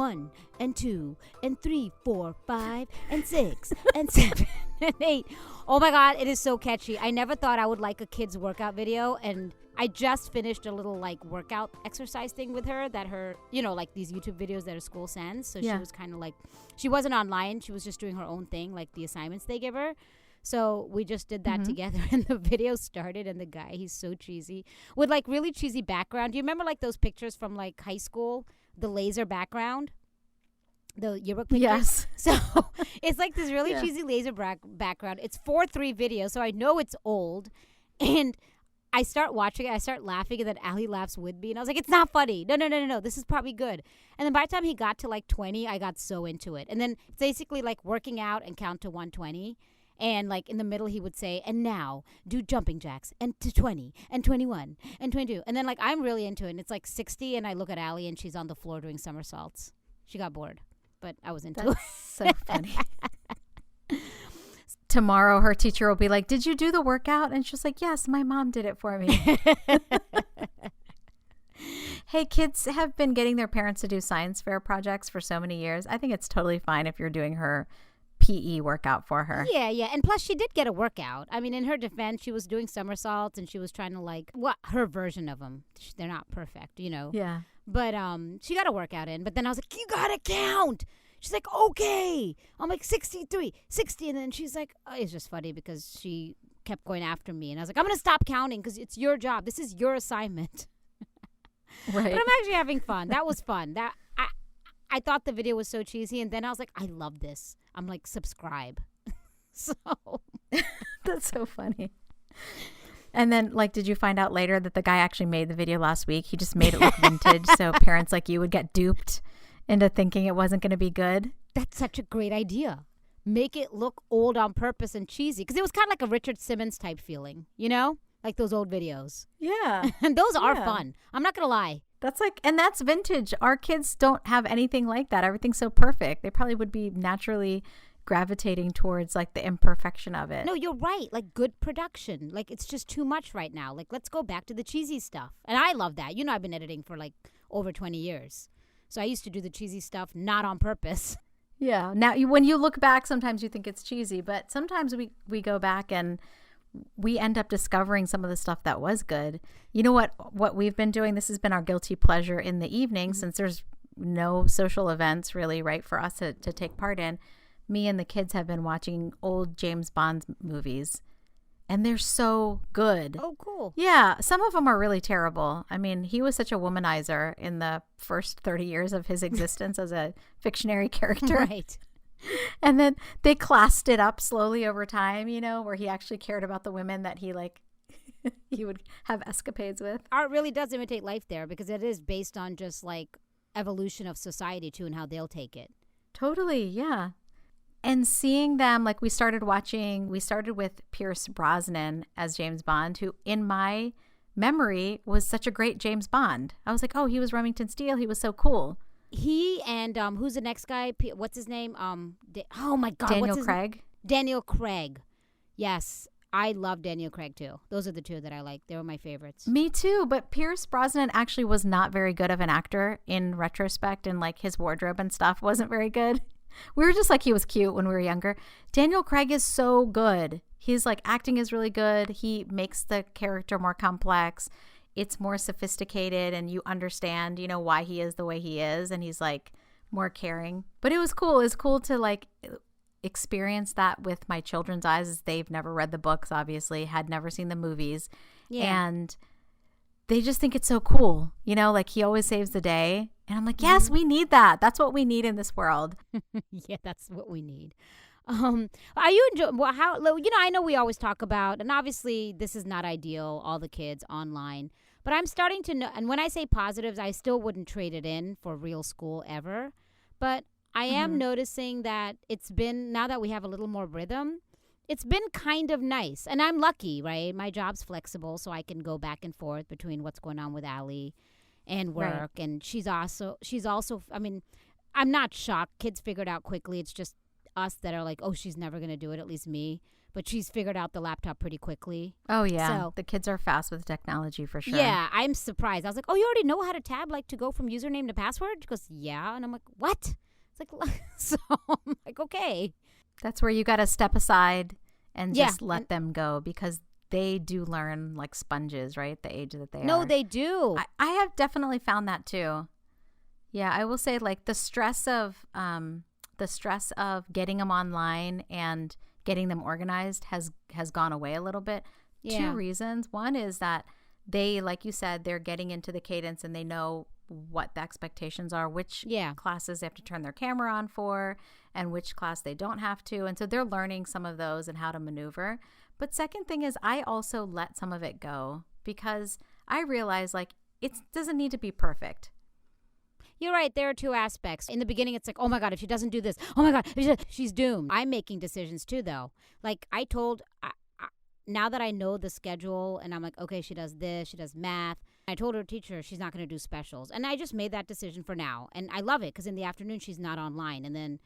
1 and 2 and 3, 4, 5 and 6 and 7 and 8. Oh my God, it is so catchy. I never thought I would like a kid's workout video, and I just finished a little like workout exercise thing with her that her, like these YouTube videos that her school sends. So she was kind of like, she wasn't online. She was just doing her own thing, like the assignments they give her. So we just did that together, and the video started, and the guy, he's so cheesy with like really cheesy background. Do you remember like those pictures from like high school, the laser background, the yearbook pictures? Yes. So it's like this really cheesy laser background. It's 4:3 video, so I know it's old, and I start watching it. I start laughing, and then Ali laughs with me, and I was like, "It's not funny. No. This is probably good." And then by the time he got to like 20, I got so into it, and then it's basically like working out and count to 120. And like in the middle, he would say, and now do jumping jacks and to 20 and 21 and 22. And then like I'm really into it. And it's like 60. And I look at Allie and she's on the floor doing somersaults. She got bored, but I was into it. So funny. Tomorrow, her teacher will be like, "Did you do the workout?" And she's like, "Yes, my mom did it for me." Hey, kids have been getting their parents to do science fair projects for so many years. I think it's totally fine if you're doing her PE workout for her. Yeah. And plus, she did get a workout. I mean, in her defense, she was doing somersaults and she was trying to like, her version of them. They're not perfect, Yeah. But she got a workout in. But then I was like, you got to count. She's like, okay. I'm like, 63, 60. And then she's like, it's just funny because she kept going after me. And I was like, I'm going to stop counting because it's your job. This is your assignment. Right. But I'm actually having fun. That was fun. I thought the video was so cheesy, and then I was like, I love this. I'm like, subscribe. So That's so funny. And then, like, did you find out later that the guy actually made the video last week? He just made it look vintage, so parents like you would get duped into thinking it wasn't going to be good. That's such a great idea. Make it look old on purpose and cheesy, because it was kind of like a Richard Simmons type feeling, like those old videos. Yeah. And those are fun. I'm not going to lie. That's vintage. Our kids don't have anything like that. Everything's so perfect. They probably would be naturally gravitating towards like the imperfection of it. No, you're right. Like good production. Like it's just too much right now. Like let's go back to the cheesy stuff. And I love that. I've been editing for like over 20 years. So I used to do the cheesy stuff not on purpose. Yeah. Now, when you look back, sometimes you think it's cheesy, but sometimes we go back and we end up discovering some of the stuff that was good. You know what we've been doing? This has been our guilty pleasure in the evening, since there's no social events really, right, for us to take part in. Me and the kids have been watching old James Bond movies, and they're so good. Oh, cool. Yeah. Some of them are really terrible. I mean, he was such a womanizer in the first 30 years of his existence as a fictionary character. Right. And then they classed it up slowly over time, where he actually cared about the women that he he would have escapades with. Art really does imitate life there, because it is based on just like evolution of society too, and how they'll take it. Totally. Yeah. And seeing them, like we started with Pierce Brosnan as James Bond, who in my memory was such a great James Bond. I was like, oh, he was Remington Steele. He was so cool. He and who's the next guy? What's his name? Oh my God, Daniel Craig. Daniel Craig. Yes, I love Daniel Craig too. Those are the two that I like. They were my favorites. Me too. But Pierce Brosnan actually was not very good of an actor in retrospect, and like his wardrobe and stuff wasn't very good. We were just like, he was cute when we were younger. Daniel Craig is so good. His like acting is really good. He makes the character more complex. It's more sophisticated, and you understand, why he is the way he is, and he's like more caring. But it was cool. It's cool to like experience that with my children's eyes, as they've never read the books, obviously, had never seen the movies. Yeah. And they just think it's so cool. Like he always saves the day. And I'm like, yes, we need that. That's what we need in this world. Yeah, that's what we need. Are you enjoying? Well, how? I know we always talk about, and obviously this is not ideal. All the kids online, but I'm starting to know. And when I say positives, I still wouldn't trade it in for real school ever. But I am noticing that it's been, now that we have a little more rhythm, it's been kind of nice. And I'm lucky, right? My job's flexible, so I can go back and forth between what's going on with Allie and work. Right. And she's also. I mean, I'm not shocked. Kids figured out quickly. It's just us that are like, oh, she's never going to do it, at least me. but she's figured out the laptop pretty quickly. Oh, yeah. So- The kids are fast with technology for sure. Yeah, I'm surprised. I was like, oh, you already know how to tab, like to go from username to password? She goes, yeah. And I'm like, what? It's like, so I'm like, okay. That's where you got to step aside and Yeah, just let them go, because they do learn like sponges, right? The age that they are. No, they do. I have definitely found that too. Yeah, I will say like the stress of getting them online and getting them organized has gone away a little bit. Yeah. Two reasons. One is that they, like you said, they're getting into the cadence and they know what the expectations are, which Yeah. classes they have to turn their camera on for and which class they don't have to. And so they're learning some of those and how to maneuver. But second thing is I also let some of it go because I realize like it doesn't need to be perfect. You're right. There are two aspects. In the beginning, it's like, oh my God, if she doesn't do this, oh my God, she's doomed. I'm making decisions too, though. Like I told, now that I know the schedule and I'm like, okay, she does this, she does math. I told her teacher she's not going to do specials. And I just made that decision for now. And I love it because in the afternoon, she's not online. And then,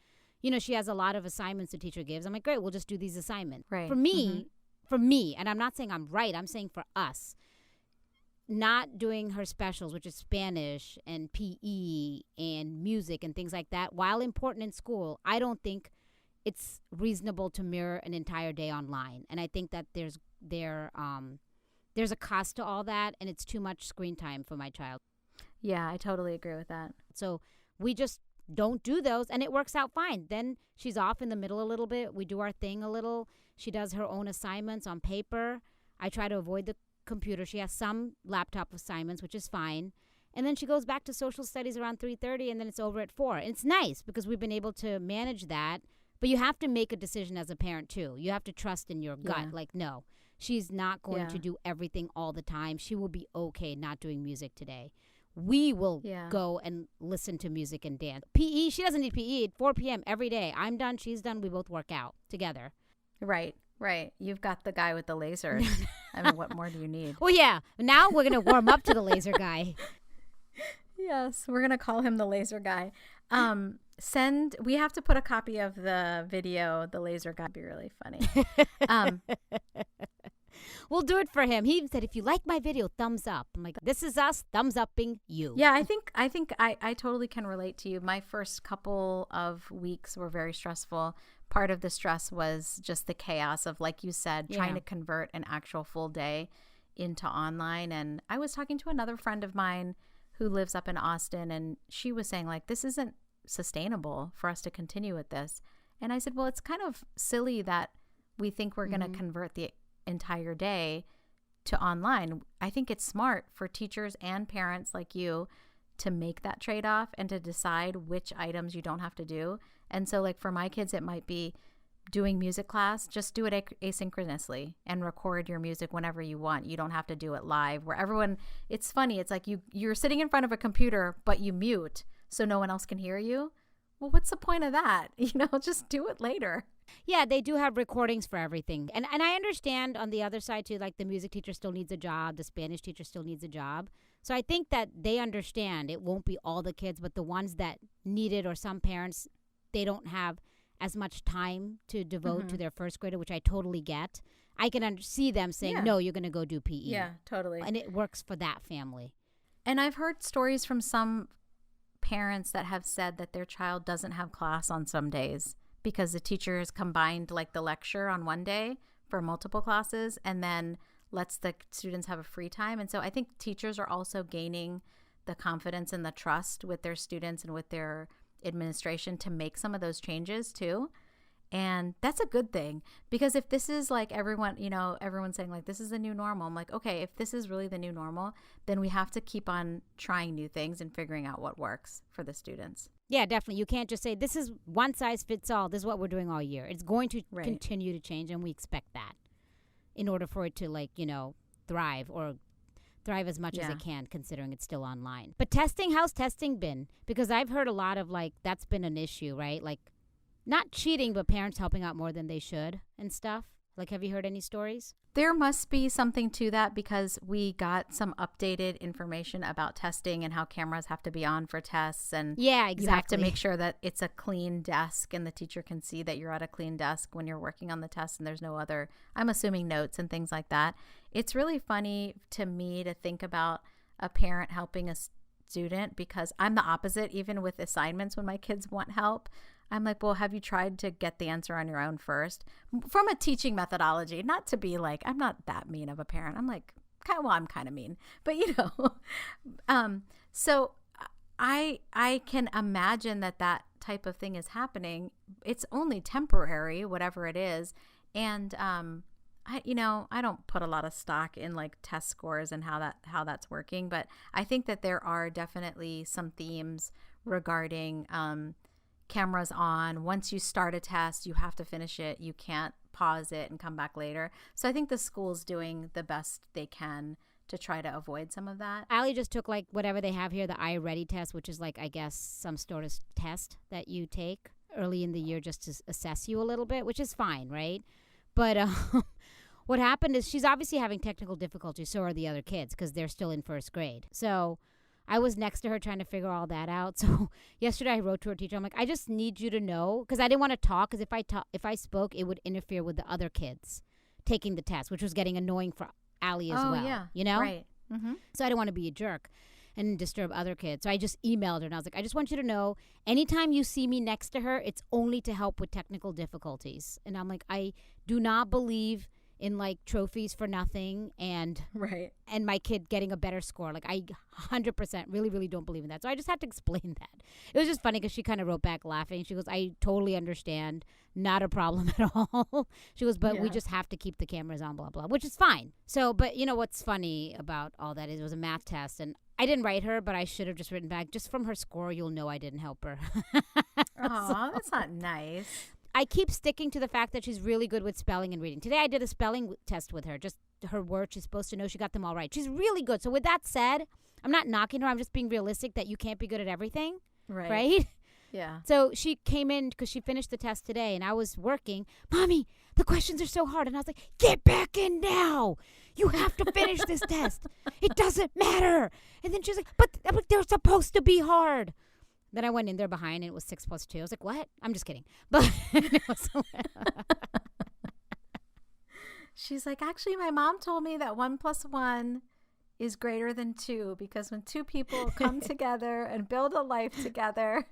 she has a lot of assignments the teacher gives. I'm like, great, we'll just do these assignments. Right. For me, and I'm not saying I'm right, I'm saying for us, not doing her specials, which is Spanish and PE and music and things like that, while important in school, I don't think it's reasonable to mirror an entire day online. And I think that there's a cost to all that, and it's too much screen time for my child. Yeah, I totally agree with that. So we just don't do those, and it works out fine. Then she's off in the middle a little bit. We do our thing a little. She does her own assignments on paper. I try to avoid the computer. She has some laptop assignments, which is fine. And then she goes back to social studies around 3:30, and then it's over at 4. And it's nice because we've been able to manage that. But you have to make a decision as a parent, too. You have to trust in your gut. Yeah. Like, no, she's not going Yeah. to do everything all the time. She will be okay not doing music today. We will go and listen to music and dance. PE, she doesn't need PE at 4 p.m. every day. I'm done, she's done. We both work out together. Right. You've got the guy with the lasers. I mean, what more do you need? Well, yeah. Now we're going to warm up to the laser guy. Yes, we're going to call him the laser guy. We have to put a copy of the video, the laser guy. It'd be really funny. We'll do it for him. He even said, if you like my video, thumbs up. I'm like, this is us thumbs upping you. Yeah, I think I totally can relate to you. My first couple of weeks were very stressful. Part of the stress was just the chaos of, like you said, trying to convert an actual full day into online. And I was talking to another friend of mine who lives up in Austin, and she was saying, like, this isn't sustainable for us to continue with this. And I said, well, it's kind of silly that we think we're going to convert the entire day to online. I think it's smart for teachers and parents like you to make that trade-off and to decide which items you don't have to do. And so like for my kids, it might be doing music class, just do it asynchronously and record your music whenever you want. You don't have to do it live where everyone, it's funny. It's like you're sitting in front of a computer, but you mute so no one else can hear you. Well, what's the point of that? Just do it later. Yeah, they do have recordings for everything. And I understand on the other side, too, like the music teacher still needs a job. The Spanish teacher still needs a job. So I think that they understand it won't be all the kids, but the ones that need it, or some parents, they don't have as much time to devote to their first grader, which I totally get. I can see them saying, no, you're going to go do PE. Yeah, totally. And it works for that family. And I've heard stories from some parents that have said that their child doesn't have class on some days because the teacher has combined like the lecture on one day for multiple classes and then lets the students have a free time. And so I think teachers are also gaining the confidence and the trust with their students and with their administration to make some of those changes too. And that's a good thing, because if this is like everyone's saying like this is the new normal, I'm like, okay, if this is really the new normal, then we have to keep on trying new things and figuring out what works for the students. Yeah, definitely. You can't just say this is one size fits all. This is what we're doing all year. It's going to continue to change, and we expect that in order for it to thrive as much as it can, considering it's still online. But testing, how's testing been? Because I've heard a lot of that's been an issue, right? Like not cheating, but parents helping out more than they should and stuff. Like, have you heard any stories? There must be something to that because we got some updated information about testing and how cameras have to be on for tests. And Yeah, you have to exactly. make sure that it's a clean desk and the teacher can see that you're at a clean desk when you're working on the test and there's no other, I'm assuming, notes and things like that. It's really funny to me to think about a parent helping a student because I'm the opposite. Even with assignments, when my kids want help, I'm like, well, have you tried to get the answer on your own first? From a teaching methodology, not to be like, I'm not that mean of a parent. I'm like, I'm kind of mean, but so I can imagine that type of thing is happening. It's only temporary, whatever it is. And, I don't put a lot of stock in like test scores and how that's working, but I think that there are definitely some themes regarding, cameras on. Once you start a test, you have to finish it. You can't pause it and come back later. So I think the school's doing the best they can to try to avoid some of that. Allie just took like whatever they have here, the iReady test, which is like, I guess, some sort of test that you take early in the year just to assess you a little bit, which is fine, right? But what happened is she's obviously having technical difficulties. So are the other kids because they're still in first grade. So I was next to her trying to figure all that out. So yesterday I wrote to her teacher. I'm like, I just need you to know, because I didn't want to talk, because if I spoke, it would interfere with the other kids taking the test, which was getting annoying for Allie as well. Yeah. You know? Right. Mm-hmm. So I didn't want to be a jerk and disturb other kids. So I just emailed her and I was like, I just want you to know, anytime you see me next to her, it's only to help with technical difficulties. And I'm like, I do not believe in like trophies for nothing and Right. and my kid getting a better score. Like I 100% really don't believe in that. So I just had to explain that. It was just funny because she kind of wrote back laughing. She goes, I totally understand. Not a problem at all. She goes, but we just have to keep the cameras on, blah, blah, which is fine. So, but you know what's funny about all that is it was a math test and I didn't write her, but I should have just written back. Just from her score, you'll know I didn't help her. Oh, that's not nice. I keep sticking to the fact that she's really good with spelling and reading. Today I did a spelling test with her, just her words. She's supposed to know. She got them all right. She's really good. So with that said, I'm not knocking her. I'm just being realistic that you can't be good at everything, right? Yeah. So she came in because she finished the test today, and I was working. Mommy, the questions are so hard. And I was like, get back in now. You have to finish this test. It doesn't matter. And then she's like, but they're supposed to be hard. Then I went in there behind, and it was 6 + 2. I was like, what? I'm just kidding. But it was She's like, actually, my mom told me that 1 + 1 is greater than 2 because when two people come together and build a life together.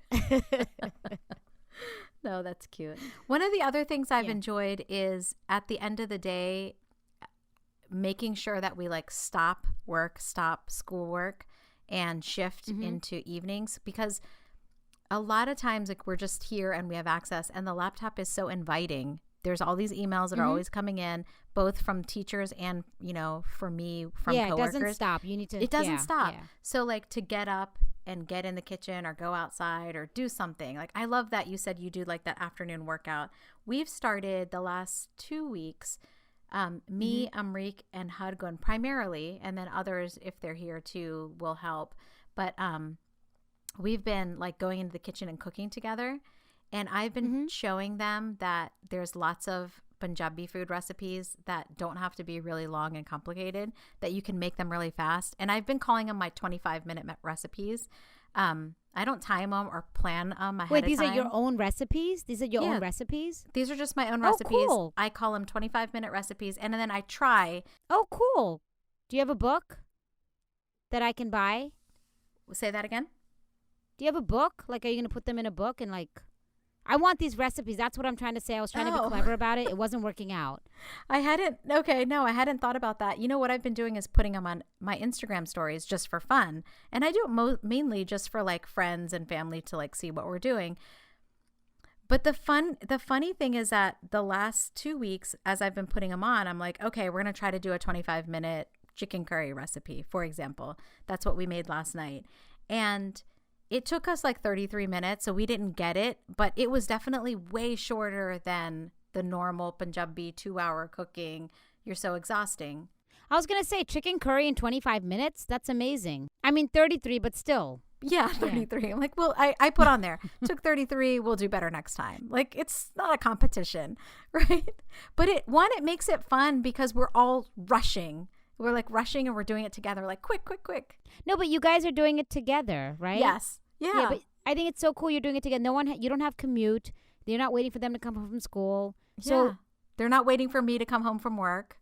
No, that's cute. One of the other things I've enjoyed is at the end of the day, making sure that we like stop work, stop schoolwork, and shift into evenings, because a lot of times like we're just here and we have access and the laptop is so inviting. There's all these emails that are always coming in, both from teachers and, for me, from coworkers. It doesn't stop. You need to. It doesn't stop. Yeah. So like to get up and get in the kitchen or go outside or do something. Like I love that you said you do like that afternoon workout. We've started the last 2 weeks, me, Amrik, and Hudgun primarily, and then others, if they're here too, will help. But we've been like going into the kitchen and cooking together. And I've been showing them that there's lots of Punjabi food recipes that don't have to be really long and complicated, that you can make them really fast. And I've been calling them my 25-minute recipes. I don't time them or plan them ahead of time. Wait, these are your own recipes? These are your own recipes? These are just my own recipes. Cool. I call them 25-minute recipes. And then I try. Oh, cool. Do you have a book that I can buy? Say that again? Do you have a book? Like, are you going to put them in a book and like... I want these recipes. That's what I'm trying to say. I was trying to be clever about it. It wasn't working out. I hadn't thought about that. You know, what I've been doing is putting them on my Instagram stories just for fun. And I do it mainly just for like friends and family to like see what we're doing. But the funny thing is that the last 2 weeks, as I've been putting them on, I'm like, okay, we're going to try to do a 25-minute chicken curry recipe, for example. That's what we made last night. And it took us like 33 minutes, so we didn't get it, but it was definitely way shorter than the normal Punjabi 2-hour cooking. You're so exhausting. I was going to say chicken curry in 25 minutes? That's amazing. I mean, 33, but still. Yeah, 33. I'm like, well, I put on there, took 33, we'll do better next time. Like, it's not a competition, right? But it makes it fun because we're all rushing. We're like rushing and we're doing it together, like quick, quick, quick. No, but you guys are doing it together, right? Yes. Yeah. But I think it's so cool you're doing it together. You don't have commute. You're not waiting for them to come home from school. So they're not waiting for me to come home from work.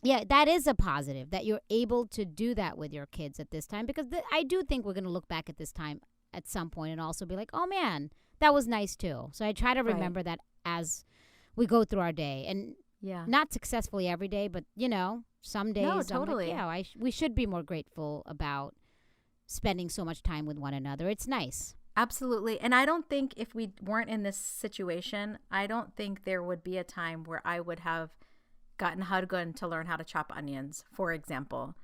Yeah, that is a positive that you're able to do that with your kids at this time, because I do think we're going to look back at this time at some point and also be like, oh man, that was nice too. So I try to remember that as we go through our day, and not successfully every day, but some days. No, totally. I'm like, we should be more grateful about spending so much time with one another. It's nice. Absolutely. And I don't think if we weren't in this situation, I don't think there would be a time where I would have gotten Hargun to learn how to chop onions, for example.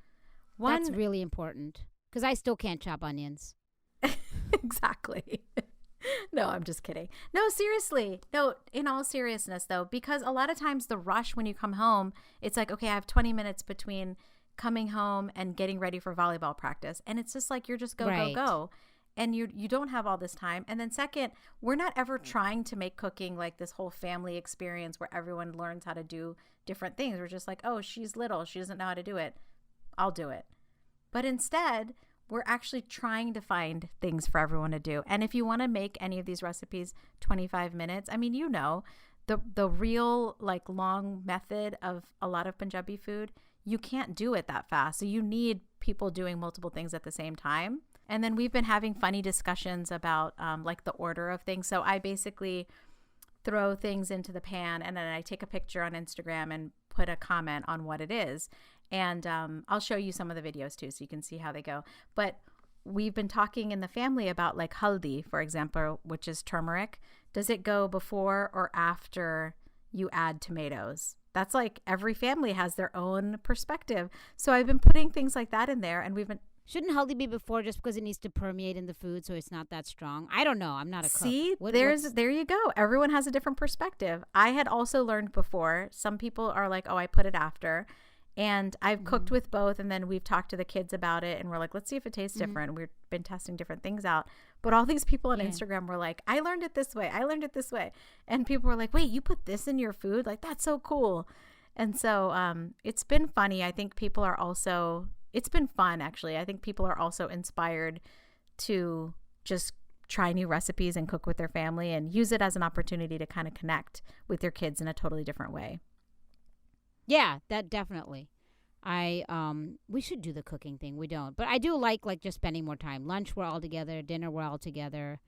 That's really important, because I still can't chop onions. Exactly. No, I'm just kidding. No, seriously. No, in all seriousness, though, because a lot of times the rush when you come home, it's like, okay, I have 20 minutes between coming home and getting ready for volleyball practice. And it's just like, you're just go. And you don't have all this time. And then second, we're not ever trying to make cooking like this whole family experience where everyone learns how to do different things. We're just like, oh, she's little, she doesn't know how to do it, I'll do it. But instead, we're actually trying to find things for everyone to do. And if you want to make any of these recipes 25 minutes, I mean, the real like long method of a lot of Punjabi food, you can't do it that fast. So you need people doing multiple things at the same time. And then we've been having funny discussions about like the order of things. So I basically throw things into the pan and then I take a picture on Instagram and put a comment on what it is. And I'll show you some of the videos too, so you can see how they go. But we've been talking in the family about like haldi, for example, which is turmeric. Does it go before or after you add tomatoes? That's like every family has their own perspective. So I've been putting things like that in there, and we've been. Shouldn't haldi be before, just because it needs to permeate in the food so it's not that strong? I don't know. I'm not a cook. See, there you go. Everyone has a different perspective. I had also learned before. Some people are like, oh, I put it after. And I've cooked with both, and then we've talked to the kids about it, and we're like, let's see if it tastes different. We've been testing different things out. But all these people on Instagram were like, I learned it this way. I learned it this way. And people were like, wait, you put this in your food? Like, that's so cool. And so it's been funny. I think people are also, it's been fun, actually. I think people are also inspired to just try new recipes and cook with their family and use it as an opportunity to kind of connect with their kids in a totally different way. Yeah, that definitely. We should do the cooking thing. We don't. But I do like just spending more time. Lunch, we're all together. Dinner, we're all together.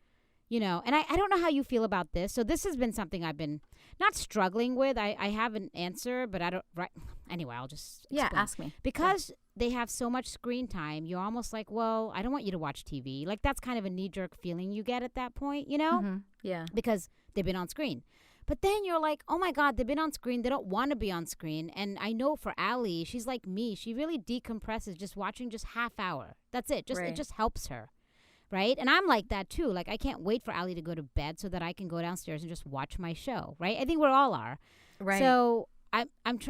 And I don't know how you feel about this. So this has been something I've been not struggling with. I have an answer, but I don't. Right. Anyway, I'll just explain. Ask me. Because they have so much screen time, you're almost like, well, I don't want you to watch TV. Like, that's kind of a knee-jerk feeling you get at that point, Mm-hmm. Yeah. Because they've been on screen. But then you're like, oh my God, they've been on screen. They don't want to be on screen. And I know for Allie, she's like me. She really decompresses just watching just half hour. That's it. It just helps her. Right? And I'm like that too. Like, I can't wait for Allie to go to bed so that I can go downstairs and just watch my show. Right? I think we all are. Right. So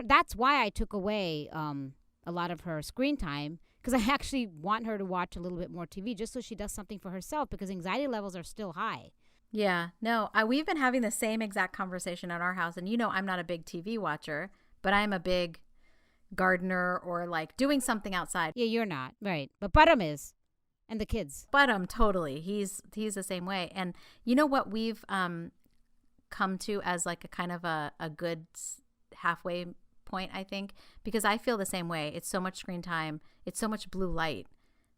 that's why I took away a lot of her screen time, because I actually want her to watch a little bit more TV just so she does something for herself, because anxiety levels are still high. Yeah, no, we've been having the same exact conversation at our house. And I'm not a big TV watcher, but I'm a big gardener or like doing something outside. Yeah, you're not. Right. But Param is. And the kids. Param, totally. He's the same way. And you know what we've come to as like a kind of a good halfway point, I think, because I feel the same way. It's so much screen time. It's so much blue light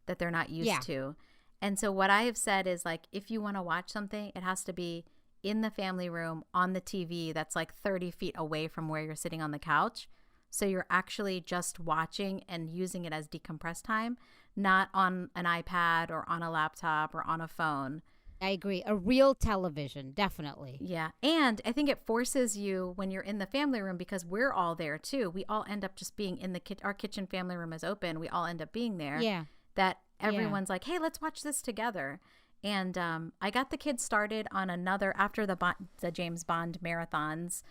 that they're not used to. And so what I have said is, like, if you want to watch something, it has to be in the family room on the TV that's like 30 feet away from where you're sitting on the couch. So you're actually just watching and using it as decompress time, not on an iPad or on a laptop or on a phone. I agree. A real television, definitely. Yeah. And I think it forces you when you're in the family room, because we're all there too. We all end up just being in our kitchen family room is open. We all end up being there. Yeah. That everyone's like, hey, let's watch this together. And I got the kids started on another, after the James Bond marathons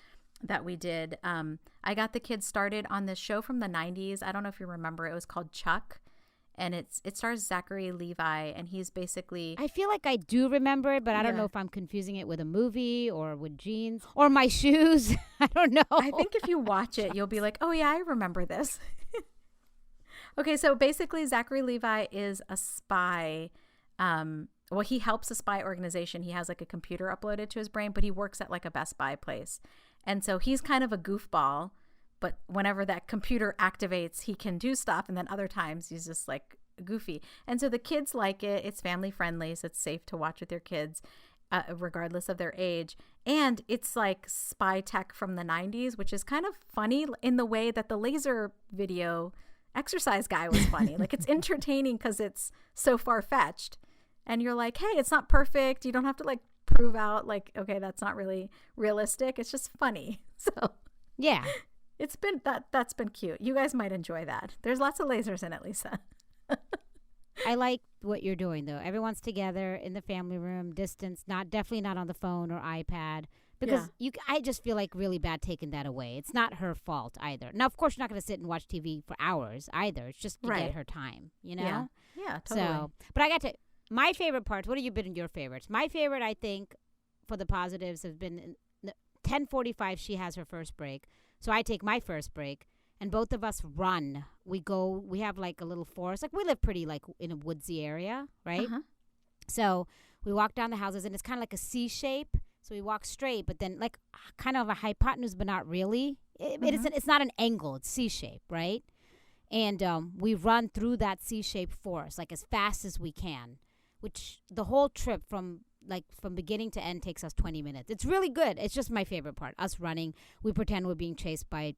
that we did. I got the kids started on this show from the 90s. I don't know if you remember. It was called Chuck. and it stars Zachary Levi, and he's basically I feel like I do remember it, but I don't Yeah. know if I'm confusing it with a movie or with jeans or my shoes. I don't know. I think if you watch it, you'll be like, oh yeah, I remember this. Okay, so basically Zachary Levi is a spy. Well, he helps a spy organization. He has like a computer uploaded to his brain, but he works at like a Best Buy place. And so he's kind of a goofball, but whenever that computer activates, he can do stuff. And then other times he's just like goofy. And so the kids like it. It's family friendly, so it's safe to watch with your kids, regardless of their age. And it's like spy tech from the 90s, which is kind of funny in the way that the laser video exercise guy was funny. Like it's entertaining because it's so far-fetched. And you're like, hey, it's not perfect. You don't have to like prove out like, okay, that's not really realistic. It's just funny. So Yeah. it's been that's been cute. You guys might enjoy that. There's lots of lasers in it, Lisa. I like what you're doing though. Everyone's together in the family room, distance, definitely not on the phone or iPad. Because I just feel like really bad taking that away. It's not her fault either. Now, of course, you're not going to sit and watch TV for hours either. It's just to get her time, you know? Yeah, totally. So, but I got to, my favorite parts, what have you been your favorites? My favorite, I think, for the positives has been 10:45, she has her first break. So I take my first break, and both of us run. We have like a little forest. Like we live pretty like in a woodsy area, right? Uh-huh. So we walk down the houses, and it's kind of like a C shape. So we walk straight, but then like kind of a hypotenuse, but not really. It's not an angle. It's C-shaped, right? And we run through that C-shaped forest like as fast as we can, which the whole trip from beginning to end takes us 20 minutes. It's really good. It's just my favorite part. Us running. We pretend we're being chased by,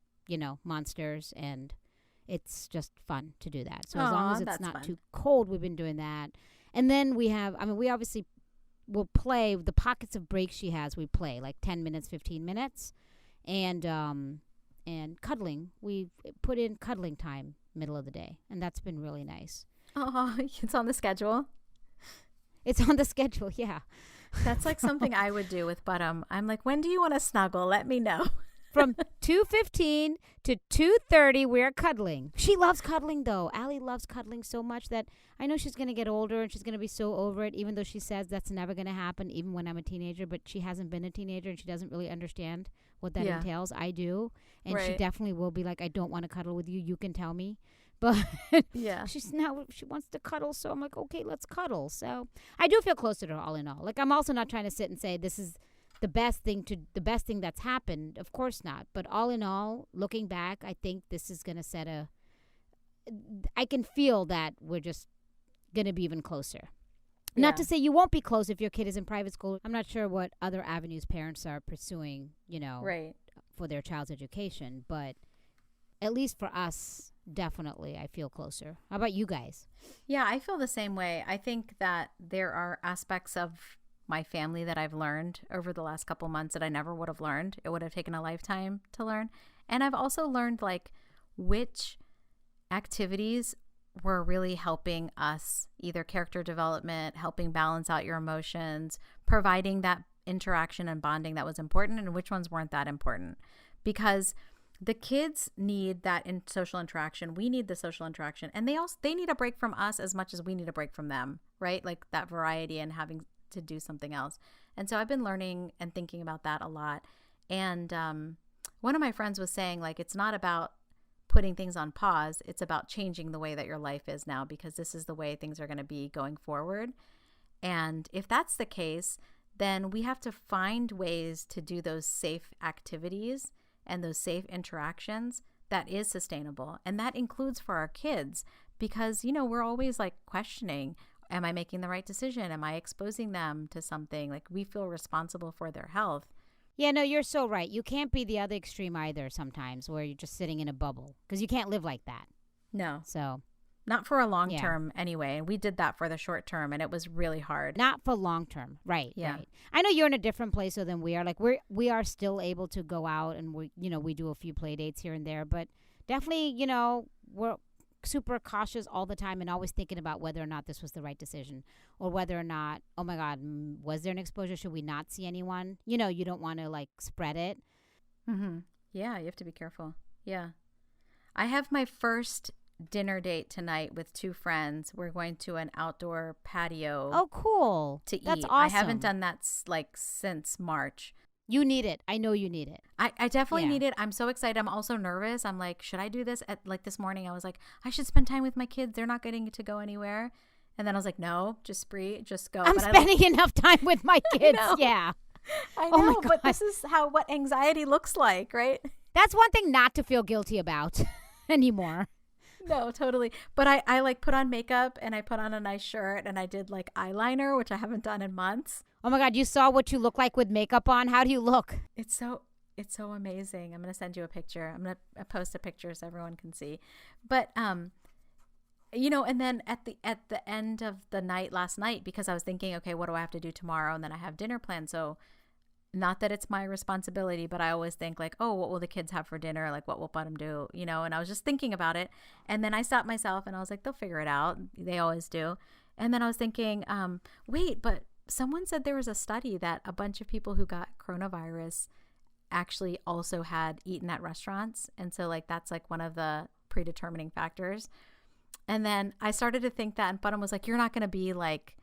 monsters, and it's just fun to do that. So as long as it's not too cold, we've been doing that. And then we obviously we'll play the pockets of breaks she has. We play like 10 minutes, 15 minutes, and cuddling. We put in cuddling time middle of the day, and that's been really nice. Oh, it's on the schedule. It's on the schedule, yeah. That's like something I would do with Bottom. I'm like, when do you want to snuggle? Let me know. From 2:15 to 2:30, we're cuddling. She loves cuddling, though. Allie loves cuddling so much that I know she's going to get older and she's going to be so over it, even though she says that's never going to happen, even when I'm a teenager. But she hasn't been a teenager and she doesn't really understand what that entails. I do. And she definitely will be like, I don't want to cuddle with you. You can tell me. But she wants to cuddle. So I'm like, okay, let's cuddle. So I do feel closer to her all in all. Like I'm also not trying to sit and say this is the best thing that's happened. Of course not. But all in all, looking back, I think this is going to set I can feel that we're just going to be even closer. Yeah. Not to say you won't be close if your kid is in private school. I'm not sure what other avenues parents are pursuing, for their child's education. But at least for us, definitely, I feel closer. How about you guys? Yeah, I feel the same way. I think that there are aspects of my family that I've learned over the last couple months that I never would have learned. It would have taken a lifetime to learn. And I've also learned like which activities were really helping us, either character development, helping balance out your emotions, providing that interaction and bonding that was important, and which ones weren't that important. Because the kids need that social interaction. We need the social interaction. And they need a break from us as much as we need a break from them, right? Like that variety and having to do something else. And so I've been learning and thinking about that a lot. And one of my friends was saying, like, it's not about putting things on pause. It's about changing the way that your life is now, because this is the way things are going to be going forward. And if that's the case, then we have to find ways to do those safe activities and those safe interactions that is sustainable. And that includes for our kids, because, we're always like questioning, am I making the right decision? Am I exposing them to something? Like we feel responsible for their health. Yeah, no, you're so right. You can't be the other extreme either sometimes where you're just sitting in a bubble, because you can't live like that. No. So not for a long term anyway. And we did that for the short term, and it was really hard. Not for long term. Right. Yeah. Right. I know you're in a different place than we are. Like we are still able to go out and we do a few play dates here and there, but definitely, we're super cautious all the time and always thinking about whether or not this was the right decision, or whether or not, oh my God, was there an exposure? Should we not see anyone? You don't want to like spread it. Mm-hmm. Yeah, you have to be careful. Yeah. I have my first dinner date tonight with 2 friends. We're going to an outdoor patio Oh, cool. to eat. That's awesome. I haven't done that since March. You need it. I know you need it. I definitely Yeah. need it. I'm so excited. I'm also nervous. I'm like, should I do this? This morning, I was like, I should spend time with my kids. They're not getting to go anywhere. And then I was like, no, just go. I'm But spending enough time with my kids. know. Yeah. I Oh my know, but God. this is what anxiety looks like, right? That's one thing not to feel guilty about anymore. No, totally. But I like put on makeup and I put on a nice shirt and I did like eyeliner, which I haven't done in months. Oh my God, you saw what you look like with makeup on? How do you look? It's so amazing. I'm going to send you a picture. I'm going to post a picture so everyone can see. But you know, and then at the end of the night last night, because I was thinking, okay, what do I have to do tomorrow? And then I have dinner planned. So not that it's my responsibility, but I always think like, oh, what will the kids have for dinner? Like, what will Bottom do? You know, and I was just thinking about it. And then I stopped myself and I was like, they'll figure it out. They always do. And then I was thinking, wait, but someone said there was a study that a bunch of people who got coronavirus actually also had eaten at restaurants. And so like, that's like one of the predetermining factors. And then I started to think that, and Bottom was like, you're not going to be like,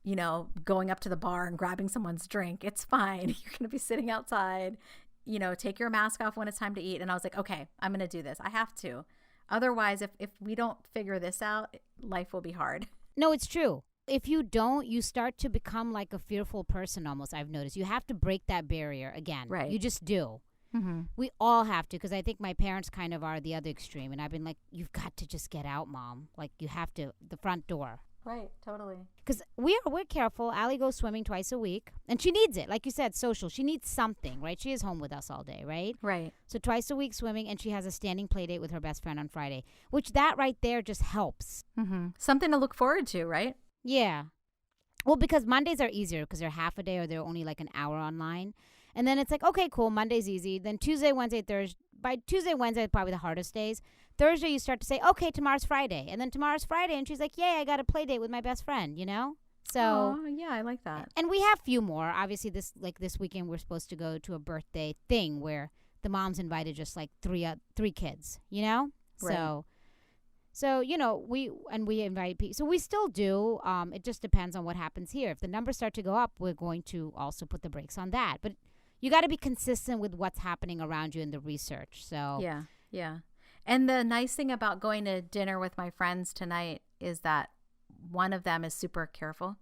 you know, going up to the bar and grabbing someone's drink. It's fine. You're going to be sitting outside, you know, take your mask off when it's time to eat. And I was like, okay, I'm going to do this. I have to. Otherwise, if we don't figure this out, life will be hard. No, it's true. If you don't, you start to become like a fearful person almost, I've noticed. You have to break that barrier again. Right. You just do. Mm-hmm. We all have to, because I think my parents kind of are the other extreme. And I've been like, you've got to just get out, Mom. Like, you have to, the front door. Right. Totally. Because we're careful. Allie goes swimming twice a week. And she needs it. Like you said, social. She needs something, right? She is home with us all day, right? Right. So twice a week swimming, and she has a standing play date with her best friend on Friday, which that right there just helps. Mm-hmm. Something to look forward to, right? Yeah. Well, because Mondays are easier because they're half a day or they're only like an hour online. And then it's like, okay, cool, Monday's easy. Then Tuesday, Wednesday, Thursday. By Tuesday, Wednesday, probably the hardest days. Thursday, you start to say, okay, tomorrow's Friday. And then tomorrow's Friday, and she's like, yay, I got a play date with my best friend, you know? So, oh, yeah, I like that. and we have few more. Obviously, this weekend, we're supposed to go to a birthday thing where the mom's invited just like three kids, you know? Right. So, you know, we invite people. So we still do. It just depends on what happens here. If the numbers start to go up, we're going to also put the brakes on that. But you got to be consistent with what's happening around you in the research. So Yeah. Yeah. And the nice thing about going to dinner with my friends tonight is that one of them is super careful.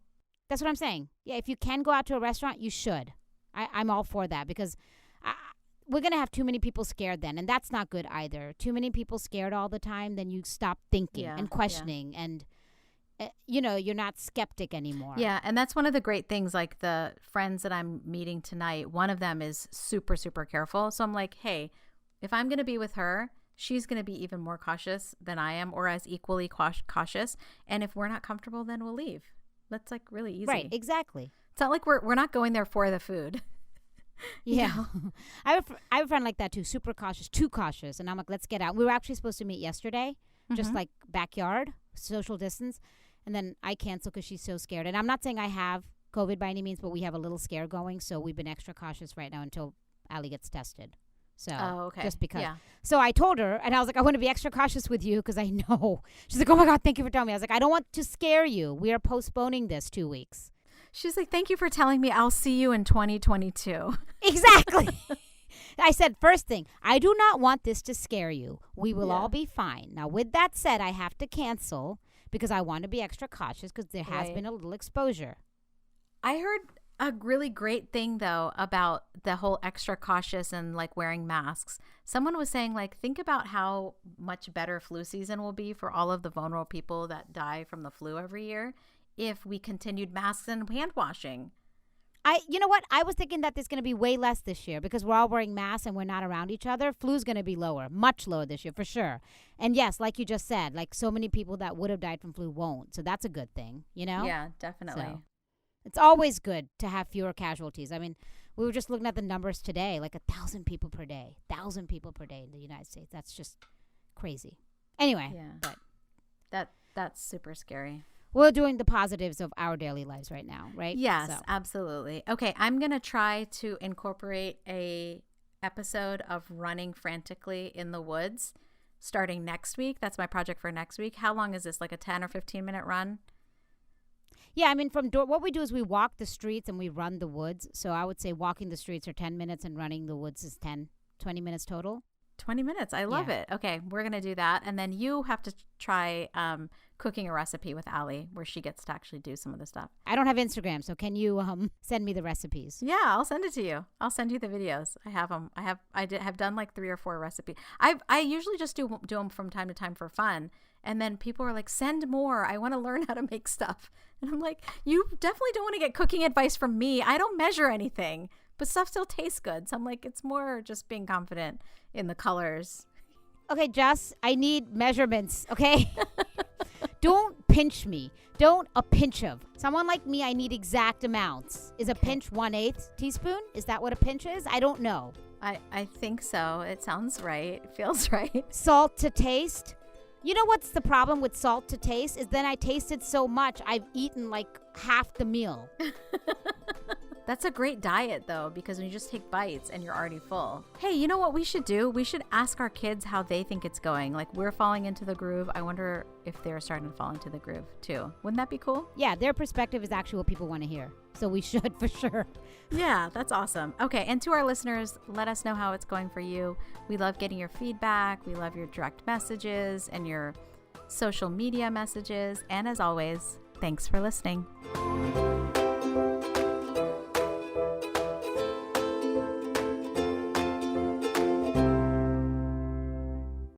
that's what I'm saying. Yeah, if you can go out to a restaurant, you should. I'm all for that because we're going to have too many people scared then. And that's not good either. Too many people scared all the time, then you stop thinking Yeah, and questioning and, you know, you're not skeptic anymore. Yeah, and that's one of the great things. Like the friends that I'm meeting tonight, one of them is super, super careful. So I'm like, hey, if I'm going to be with her, she's going to be even more cautious than I am, or as equally cautious. And if we're not comfortable, then we'll leave. That's like really easy. Right, exactly. It's not like we're not going there for the food. Yeah. I have a friend like that too, super cautious, too cautious. And I'm like, let's get out. We were actually supposed to meet yesterday, just like backyard, social distance. And then I canceled because she's so scared. And I'm not saying I have COVID by any means, but we have a little scare going. So we've been extra cautious right now until Allie gets tested. So Okay. just because. Yeah. So I told her, and I was like, I want to be extra cautious with you because I know. She's like, oh my God, thank you for telling me. I was like, I don't want to scare you. We are postponing this 2 weeks. She's like, thank you for telling me. I'll see you in 2022. Exactly. I said, first thing, I do not want this to scare you. We will Yeah. all be fine. Now, with that said, I have to cancel because I want to be extra cautious because there has Right. been a little exposure. I heard a really great thing though about the whole extra cautious and like wearing masks. Someone was saying like, think about how much better flu season will be for all of the vulnerable people that die from the flu every year if we continued masks and hand washing. You know what? I was thinking that there's going to be way less this year because we're all wearing masks and we're not around each other. Flu's going to be lower, much lower this year for sure. And yes, like you just said, like so many people that would have died from flu won't. So that's a good thing, you know? Yeah, definitely. So, it's always good to have fewer casualties. I mean, we were just looking at the numbers today, like 1,000 people per day. 1,000 people per day in the United States. That's just crazy. Anyway, Yeah. but That's super scary. we're doing the positives of our daily lives right now, right? Yes, So, absolutely. Okay, I'm going to try to incorporate a episode of running frantically in the woods starting next week. That's my project for next week. How long is this? Like a 10 or 15-minute run? Yeah, I mean, what we do is we walk the streets and we run the woods. So I would say walking the streets are 10 minutes and running the woods is 20 minutes total. 20 minutes. I love Yeah. it. Okay, we're going to do that. And then you have to try cooking a recipe with Allie where she gets to actually do some of the stuff. I don't have Instagram, so can you send me the recipes? Yeah, I'll send it to you. I'll send you the videos. I have them. Have done like 3 or 4 recipes. I usually just do them from time to time for fun. And then people are like, send more. I want to learn how to make stuff. And I'm like, you definitely don't want to get cooking advice from me. I don't measure anything, but stuff still tastes good. So I'm like, it's more just being confident in the colors. Okay, Jess, I need measurements, okay? Don't pinch me. Don't a pinch of. Someone like me, I need exact amounts. Is a pinch 1/8 teaspoon? Is that what a pinch is? I don't know. I think so. It sounds right. It feels right. Salt to taste. You know what's the problem with salt to taste? Is then I tasted so much, I've eaten like half the meal. That's a great diet, though, because when you just take bites and you're already full. Hey, you know what we should do? We should ask our kids how they think it's going. Like, we're falling into the groove. I wonder if they're starting to fall into the groove, too. Wouldn't that be cool? Yeah, their perspective is actually what people want to hear. So we should for sure. Yeah, that's awesome. Okay, and to our listeners, let us know how it's going for you. We love getting your feedback. We love your direct messages and your social media messages. And as always, thanks for listening.